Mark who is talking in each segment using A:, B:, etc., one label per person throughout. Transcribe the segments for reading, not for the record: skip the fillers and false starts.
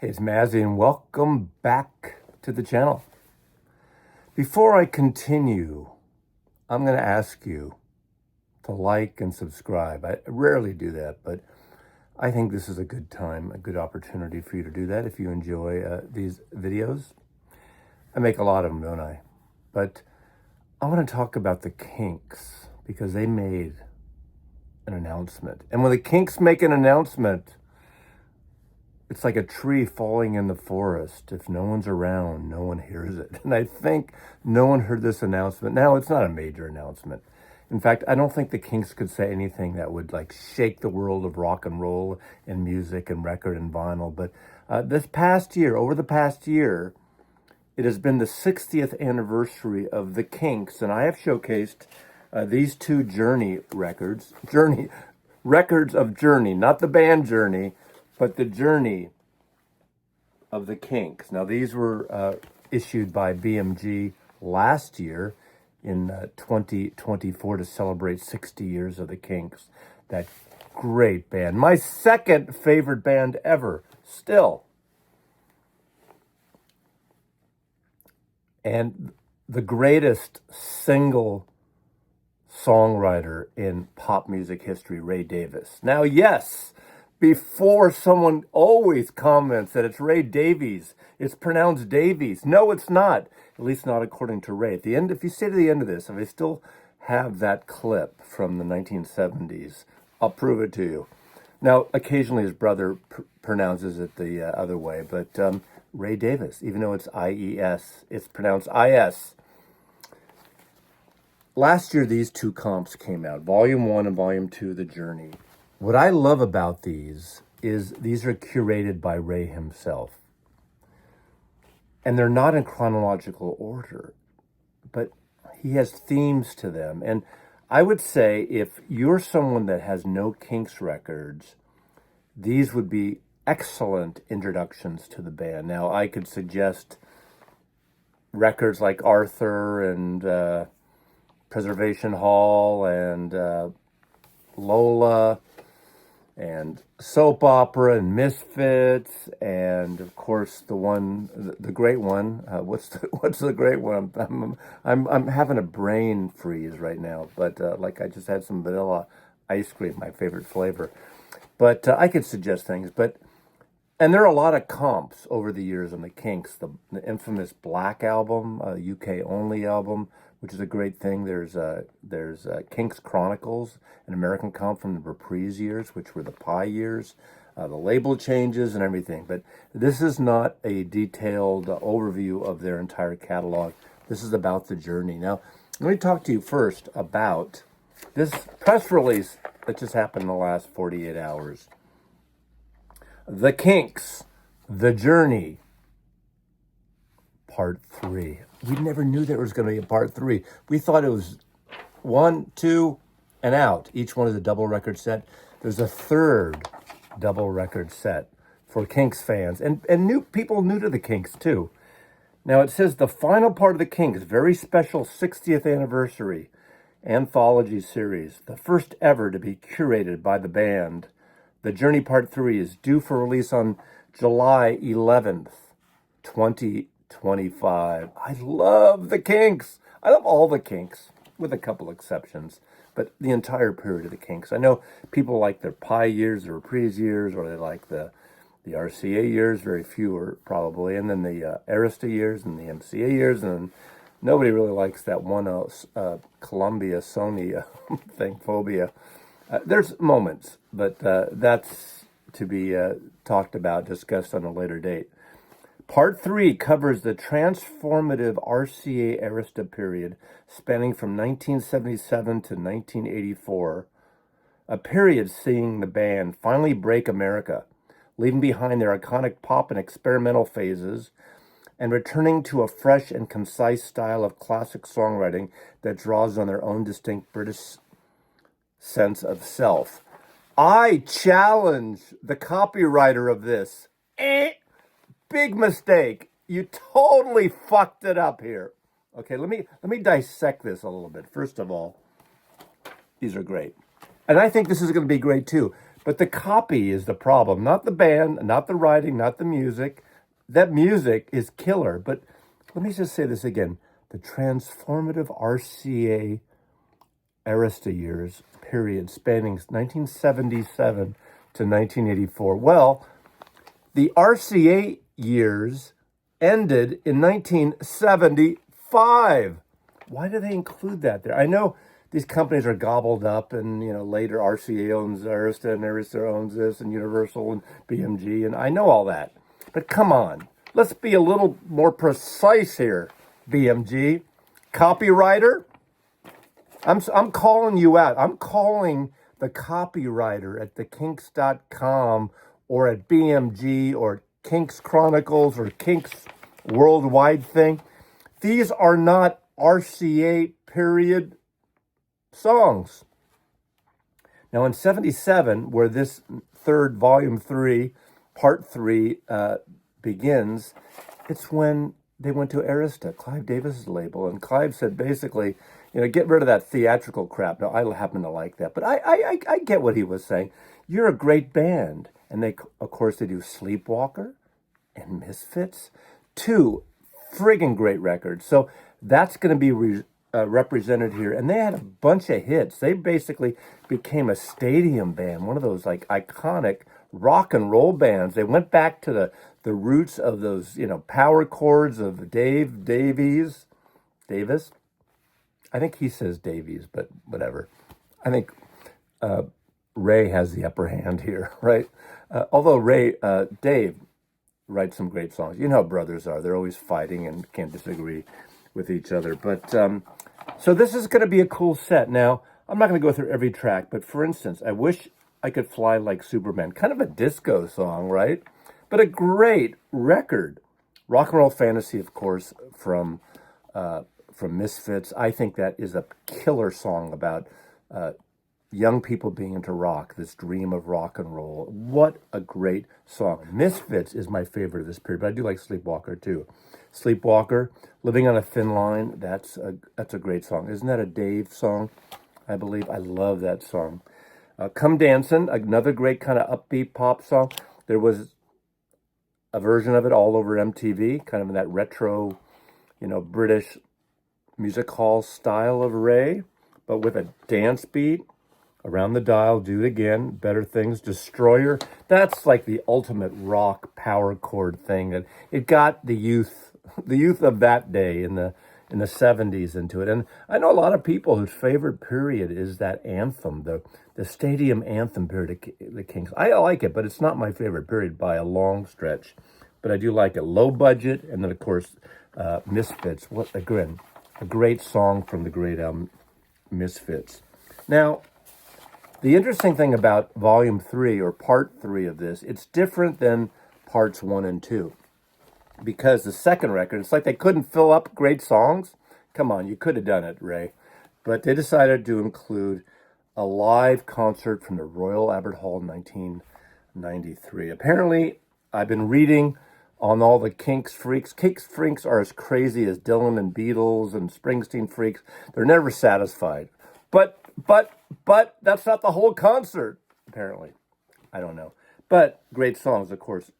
A: Hey, it's Mazzy, and welcome back to the channel. Before I continue, I'm going to ask you to like and subscribe. I rarely do that, but I think this is a good time, a good opportunity for you to do that if you enjoy these videos. I make a lot of them, don't I? But I want to talk about the Kinks because they made an announcement. And when the Kinks make an announcement, it's like a tree falling in the forest. If no one's around, no one hears it. And I think no one heard this announcement. Now, it's not a major announcement. In fact, I don't think the Kinks could say anything that would like shake the world of rock and roll and music and record and vinyl. But over the past year, it has been the 60th anniversary of the Kinks. And I have showcased these two records of Journey, not the band Journey, but the Journey of the Kinks. Now, these were issued by BMG last year in 2024 to celebrate 60 years of the Kinks. That great band. My second favorite band ever, still. And the greatest single songwriter in pop music history, Ray Davies. Now, yes, before someone always comments that it's Ray Davies, it's pronounced Davies. No, it's not. At least not according to Ray. At the end, if you stay to the end of this, if I still have that clip from the 1970s, I'll prove it to you. Now, occasionally his brother pronounces it the other way, but Ray Davies, even though it's I-E-S, it's pronounced I-S. Last year, these two comps came out, Volume 1 and Volume 2, The Journey. What I love about these is these are curated by Ray himself. And they're not in chronological order, but he has themes to them. And I would say if you're someone that has no Kinks records, these would be excellent introductions to the band. Now, I could suggest records like Arthur and Preservation Hall and Lola and Soap Opera and Misfits, and of course the great one. What's the great one? I'm having a brain freeze right now. But like I just had some vanilla ice cream, my favorite flavor. But I could suggest things. And there are a lot of comps over the years on the Kinks. The infamous Black album, UK only album, which is a great thing. There's Kinks Chronicles, an American comp from the Reprise years, which were the Pie years, the label changes and everything. But this is not a detailed overview of their entire catalog. This is about the Journey. Now, let me talk to you first about this press release that just happened in the last 48 hours. The Kinks, The Journey, Part 3. We never knew there was going to be a Part 3. We thought it was 1, 2, and out. Each one is a double record set. There's a third double record set for Kinks fans and new people new to the Kinks too. Now it says the final part of the Kinks, very special 60th anniversary anthology series, the first ever to be curated by the band. The Journey Part 3 is due for release on July 11th, 2025. I love the Kinks. I love all the Kinks, with a couple exceptions, but the entire period of the Kinks. I know people like their Pie years, the Reprise years, or they like the RCA years, very few are probably, and then the Arista years and the MCA years, and nobody really likes that one Columbia Sony thing, Phobia. There's moments, but that's to be talked about, discussed on a later date. Part 3 covers the transformative RCA Arista period spanning from 1977 to 1984, a period seeing the band finally break America, leaving behind their iconic pop and experimental phases, and returning to a fresh and concise style of classic songwriting that draws on their own distinct British sense of self. I challenge the copywriter of this. Big mistake. You totally fucked it up here. Okay, let me dissect this a little bit. First of all, these are great. And I think this is going to be great too. But the copy is the problem, not the band, not the writing, not the music. That music is killer. But let me just say this again. The transformative RCA Arista years, period, spanning 1977 to 1984. Well, the RCA years ended in 1975. Why do they include that there? I know these companies are gobbled up, and later RCA owns Arista, and Arista owns this, and Universal, and BMG, and I know all that. But come on, let's be a little more precise here, BMG. Copywriter, I'm calling you out. I'm calling the copywriter at the Kinks.com or at BMG or Kinks Chronicles or Kinks Worldwide thing. These are not RCA period songs. Now in 77, where this third volume 3, part 3 begins, it's when they went to Arista, Clive Davis's label, and Clive said basically, get rid of that theatrical crap. Now, I happen to like that, but I get what he was saying. You're a great band. And of course, they do Sleepwalker and Misfits, 2 friggin' great records. So that's going to be represented here. And they had a bunch of hits. They basically became a stadium band, one of those like iconic rock and roll bands. They went back to the roots of those, power chords of Davies. I think he says Davies, but whatever. I think Ray has the upper hand here, right? Although Dave writes some great songs. You know how brothers are. They're always fighting and can't disagree with each other. But so this is going to be a cool set. Now, I'm not going to go through every track, but for instance, I Wish I Could Fly Like Superman. Kind of a disco song, right? But a great record. Rock and Roll Fantasy, of course, from Misfits. I think that is a killer song about young people being into rock, this dream of rock and roll. What a great song. Misfits is my favorite of this period, but I do like Sleepwalker too. Sleepwalker, Living on a Thin Line, that's a great song. Isn't that a Dave song? I believe. I love that song. Come Dancin', another great kind of upbeat pop song. There was a version of it all over MTV, kind of in that retro, British music hall style of Ray, but with a dance beat. Around the Dial, Do It Again, Better Things, Destroyer. That's like the ultimate rock power chord thing. And it got the youth of that day in the 70s into it. And I know a lot of people whose favorite period is that anthem, the stadium anthem period of the Kinks. I like it, but it's not my favorite period by a long stretch. But I do like it. Low Budget, and then of course Misfits. What a great song from the great album Misfits. Now, the interesting thing about Volume 3 or Part 3 of this, it's different than Parts 1 and 2. Because the second record, it's like they couldn't fill up great songs. Come on, you could have done it, Ray. But they decided to include a live concert from the Royal Albert Hall in 1993. Apparently, I've been reading on all the Kinks freaks. Kinks freaks are as crazy as Dylan and Beatles and Springsteen freaks. They're never satisfied. But that's not the whole concert, apparently. I don't know. But great songs, of course.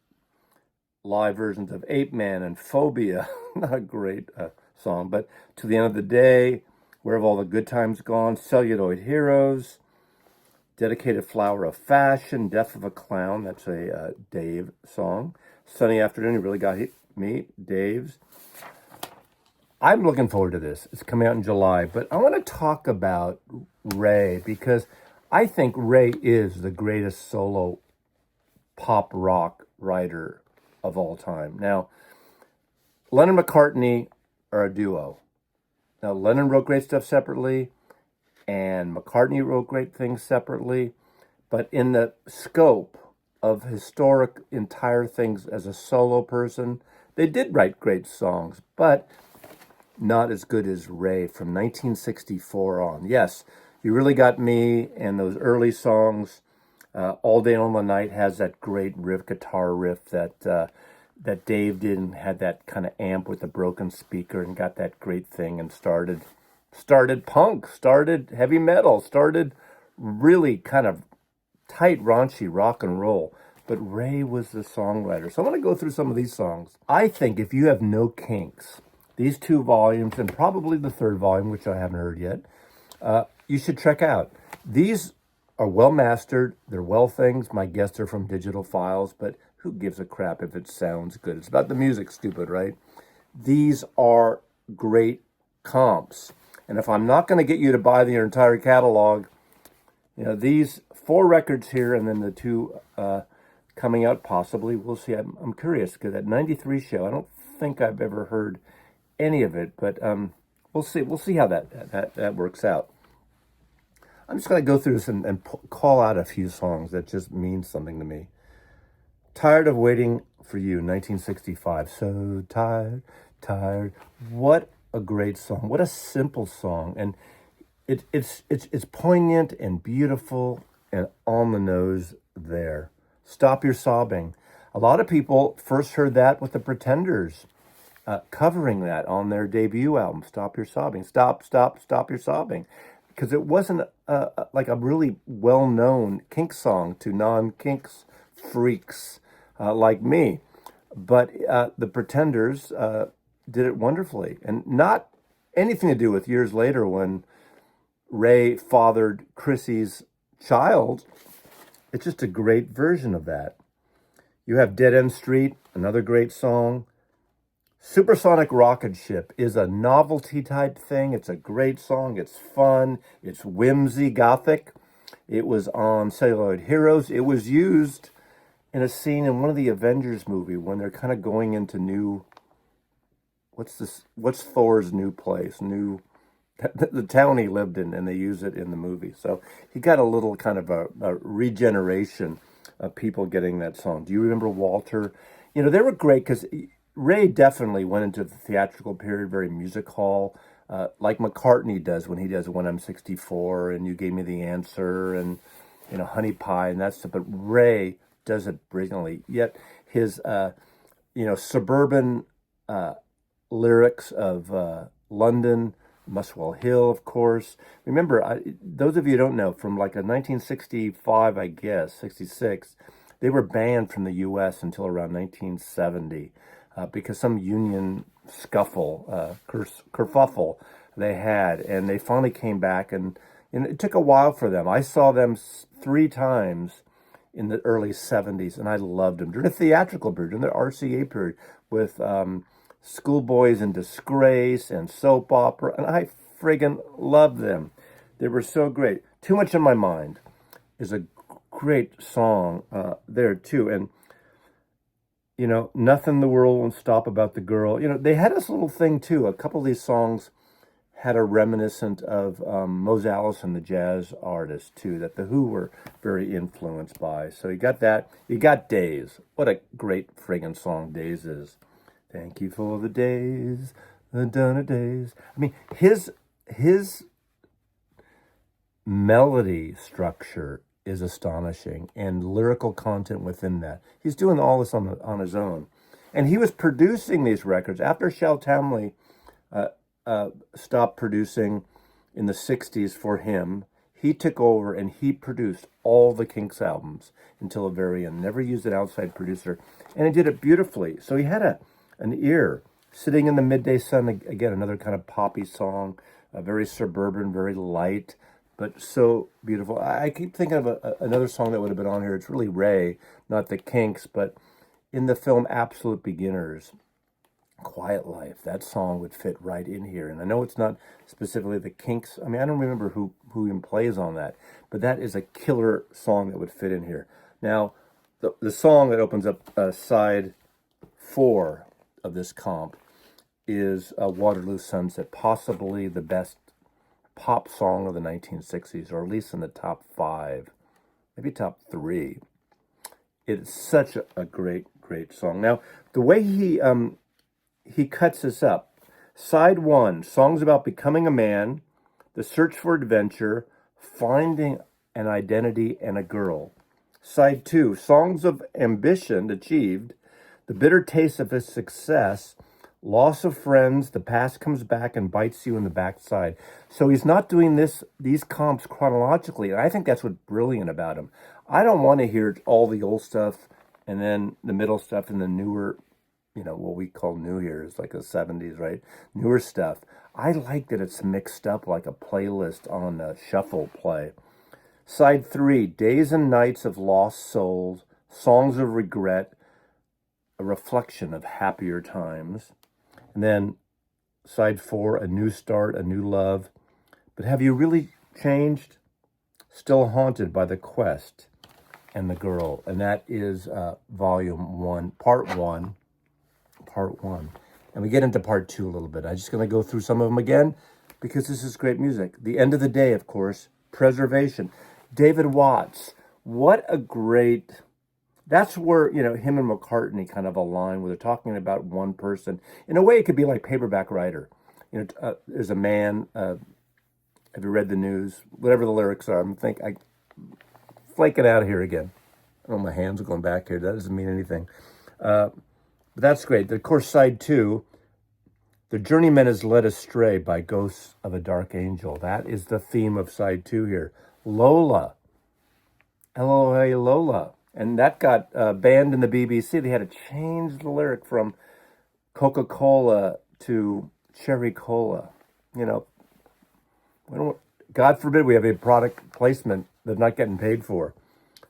A: Live versions of Ape Man and Phobia. Not a great song, but To the End of the Day, Where Have All the Good Times Gone, Celluloid Heroes, Dedicated Flower of Fashion, Death of a Clown. That's a Dave song. Sunny Afternoon, you really got me, Dave's. I'm looking forward to this. It's coming out in July, but I want to talk about Ray because I think Ray is the greatest solo pop rock writer of all time. Now, Lennon and McCartney are a duo. Now, Lennon wrote great stuff separately, and McCartney wrote great things separately, but in the scope of historic entire things as a solo person, they did write great songs, but not as good as Ray from 1964 on. Yes, You Really Got Me and those early songs. All Day All the Night has that great guitar riff that Dave did and had that kind of amp with the broken speaker and got that great thing and started punk, started heavy metal, started really kind of tight, raunchy rock and roll. But Ray was the songwriter. So I'm going to go through some of these songs. I think if you have no Kinks, these 2 volumes, and probably the 3rd volume, which I haven't heard yet, you should check out. These are well mastered. They're well things. My guess they're from digital files, but who gives a crap if it sounds good? It's about the music, stupid, right? These are great comps. And if I'm not going to get you to buy the entire catalog, these 4 records here and then the 2 coming out possibly, we'll see. I'm curious because that 93 show, I don't think I've ever heard any of it, but we'll see. We'll see how that works out. I'm just going to go through this and call out a few songs that just mean something to me. Tired of Waiting for You, 1965. So tired, tired. What a great song. What a simple song. And it's poignant and beautiful and on the nose there. Stop Your Sobbing. A lot of people first heard that with the Pretenders covering that on their debut album, Stop Your Sobbing. Stop Your Sobbing. Because it wasn't like a really well-known Kinks song to non-Kinks freaks like me. But the Pretenders did it wonderfully. And not anything to do with years later when Ray fathered Chrissy's child. It's just a great version of that. You have Dead End Street, another great song. Supersonic Rocket Ship is a novelty type thing. It's a great song. It's fun. It's whimsy gothic. It was on Celluloid Heroes. It was used in a scene in one of the Avengers movie when they're kind of going into new, what's Thor's new place? The town he lived in, and they use it in the movie. So he got a little kind of a regeneration of people getting that song. Do you remember Walter? They were great because Ray definitely went into the theatrical period, very music hall, like McCartney does when he does When I'm 64 and You Gave Me the Answer and, Honey Pie and that stuff. But Ray does it brilliantly. Yet his, suburban lyrics of London, Muswell Hill, of course. Remember, those of you who don't know, from like a 1965, I guess, 66, they were banned from the U.S. until around 1970 because some union scuffle, kerfuffle they had, and they finally came back, and it took a while for them. I saw them 3 times in the early 70s, and I loved them. During the theatrical period, during the RCA period, with Schoolboys in Disgrace and soap opera, and I friggin' loved them. They were so great. Too Much on My Mind is a great song there too, and Nothing in the World Won't Stop About the Girl. They had this little thing too. A couple of these songs had a reminiscent of Mose Allison, the jazz artist too, that the Who were very influenced by. So you got that. You got Days. What a great friggin' song Days is. Thank you for the days, the done days. I mean, his melody structure is astonishing, and lyrical content within that. He's doing all this on his own, and he was producing these records after Shel Tamley stopped producing in the '60s for him. He took over and he produced all the Kinks albums until the very end. Never used an outside producer, and he did it beautifully. So he had an ear. Sitting in the Midday Sun, again, another kind of poppy song, very suburban, very light, but so beautiful. I keep thinking of another song that would have been on here. It's really Ray, not the Kinks, but in the film Absolute Beginners, Quiet Life, that song would fit right in here. And I know it's not specifically the Kinks. I mean, I don't remember who even plays on that, but that is a killer song that would fit in here. Now, the song that opens up side 4 of this comp is Waterloo Sunset, possibly the best pop song of the 1960s, or at least in the top 5, maybe top 3. It's such a great song. Now, the way he cuts this up, side 1, songs about becoming a man, the search for adventure, finding an identity and a girl. Side 2, songs of ambition achieved, the bitter taste of his success, loss of friends, the past comes back and bites you in the backside. So he's not doing these comps chronologically, and I think that's what's brilliant about him. I don't want to hear all the old stuff and then the middle stuff and the newer, what we call new here is like the 70s, right? Newer stuff. I like that it's mixed up like a playlist on a shuffle play. Side 3, Days and Nights of Lost Souls, Songs of Regret, a reflection of happier times. And then side 4, A New Start, A New Love. But have you really changed? Still haunted by the quest and the girl. And that is volume 1, part 1. And we get into part 2 a little bit. I'm just going to go through some of them again because this is great music. The End of the Day, of course, Preservation. David Watts, what a great... That's where, him and McCartney kind of align, where they're talking about one person. In a way, it could be like Paperback Writer. There's a man, have you read the news? Whatever the lyrics are, I'm flaking out of here again. Oh, my hands are going back here. That doesn't mean anything. But that's great. Of course, side 2, The Journeyman is Led Astray by Ghosts of a Dark Angel. That is the theme of side 2 here. Lola. L-O-A, Lola. And that got banned in the BBC. They had to change the lyric from Coca-Cola to Cherry Cola. God forbid we have a product placement they're not getting paid for.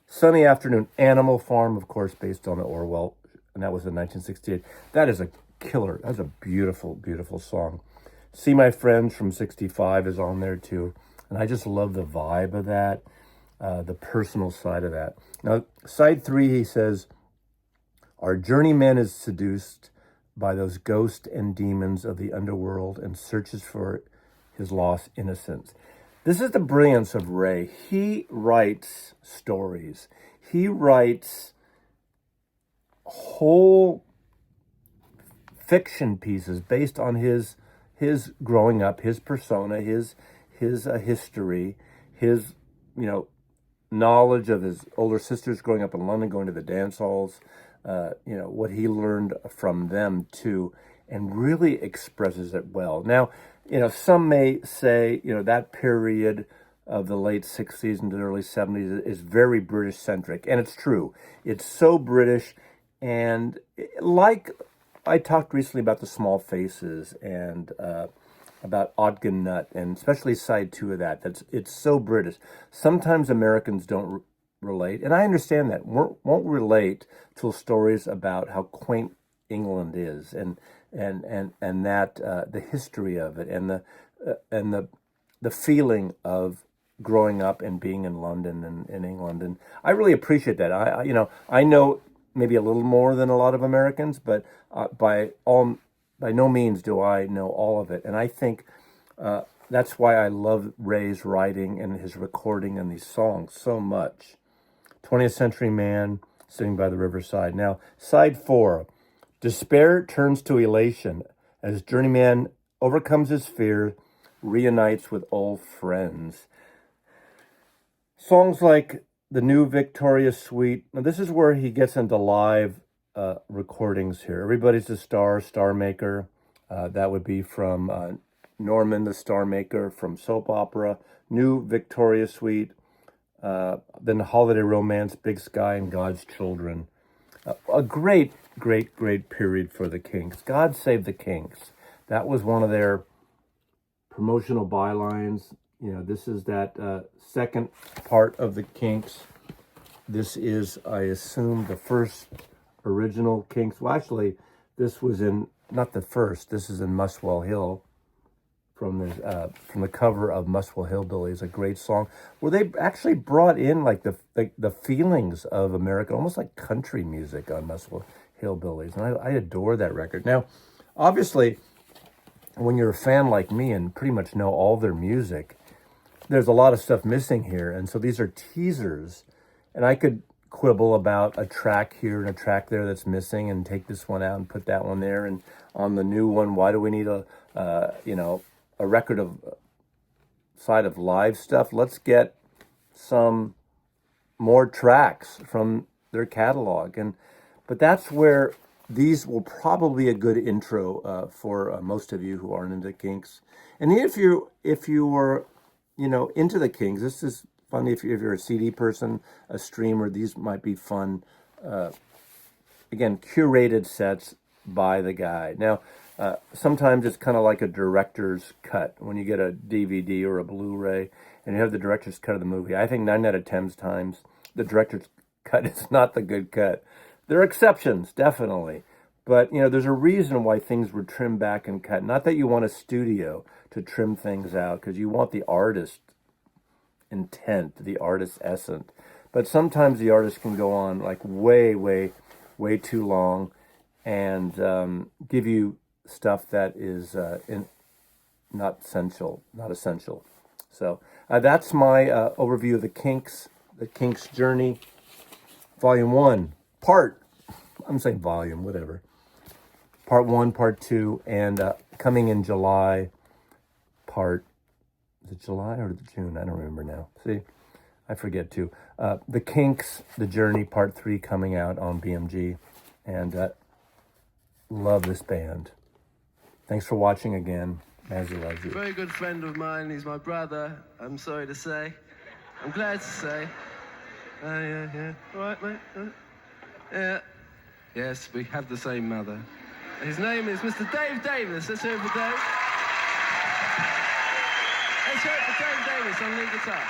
A: Sunny Afternoon, Animal Farm, of course, based on Orwell, and that was in 1968. That is a killer. That's a beautiful, beautiful song. See My Friends from 65 is on there too. And I just love the vibe of that, the personal side of that. Now, side 3, he says, our journeyman is seduced by those ghosts and demons of the underworld and searches for his lost innocence. This is the brilliance of Ray. He writes stories. He writes whole fiction pieces based on his growing up, his persona, his history, his knowledge of his older sisters growing up in London, going to the dance halls, what he learned from them too, and really expresses it well. Now, some may say, that period of the late 60s and the early 70s is very British-centric, and it's true. It's so British, and like I talked recently about the Small Faces and about Ogden Nutt, and especially side 2 of that. It's so British. Sometimes Americans don't relate, and I understand that. Won't relate to stories about how quaint England is, and that the history of it, and the feeling of growing up and being in London and in England, and I really appreciate that. I know maybe a little more than a lot of Americans, but by no means do I know all of it. And I think that's why I love Ray's writing and his recording and these songs so much. 20th Century Man, Sitting by the Riverside. Now, side 4, despair turns to elation as journeyman overcomes his fear, reunites with old friends. Songs like the New Victoria Suite. Now, this is where he gets into live recordings here. Everybody's a Star, Star Maker. That would be from Norman the Star Maker from soap opera. New Victoria Suite. Then Holiday Romance, Big Sky, and God's Children. A great, great, great period for the Kinks. God Save the Kinks. That was one of their promotional bylines. This is that second part of the Kinks. This is, I assume, the first original Kinks. Well, actually, this was not the first. This is in Muswell Hill from the cover of Muswell Hillbillies, a great song where they actually brought in like the feelings of America, almost like country music on Muswell Hillbillies, and I adore that record. Now, obviously, when you're a fan like me and pretty much know all their music, there's a lot of stuff missing here, and so these are teasers, and I could quibble about a track here and a track there that's missing, and take this one out and put that one there, and on the new one, why do we need a record of side of live stuff? Let's get some more tracks from their catalog, but that's where these will probably be a good intro for most of you who aren't into Kinks, and if you were into the Kinks, this is fun if you're a CD person, a streamer. These might be fun. Again, curated sets by the guy. Now, sometimes it's kind of like a director's cut when you get a DVD or a Blu-ray and you have the director's cut of the movie. I think 9 out of 10 times the director's cut is not the good cut. There are exceptions, definitely. But, there's a reason why things were trimmed back and cut. Not that you want a studio to trim things out, because you want the artist intent, the artist's essence. But sometimes the artist can go on like way, way, way too long and give you stuff that is not essential. So that's my overview of the Kinks journey, Volume 1, I'm saying volume, whatever. Part 1, Part 2, and coming in July, is it July or June? I don't remember now. See, I forget too. The Kinks, The Journey, Part 3 coming out on BMG, and love this band. Thanks for watching again. Mazzy loves you.
B: Very good friend of mine. He's my brother, I'm sorry to say. I'm glad to say. Yeah. All right, mate? Yeah. Yes, we have the same mother. His name is Mr. Dave Davies. Let's hear it for Dave. Let's hear it for Dave Davies on lead guitar.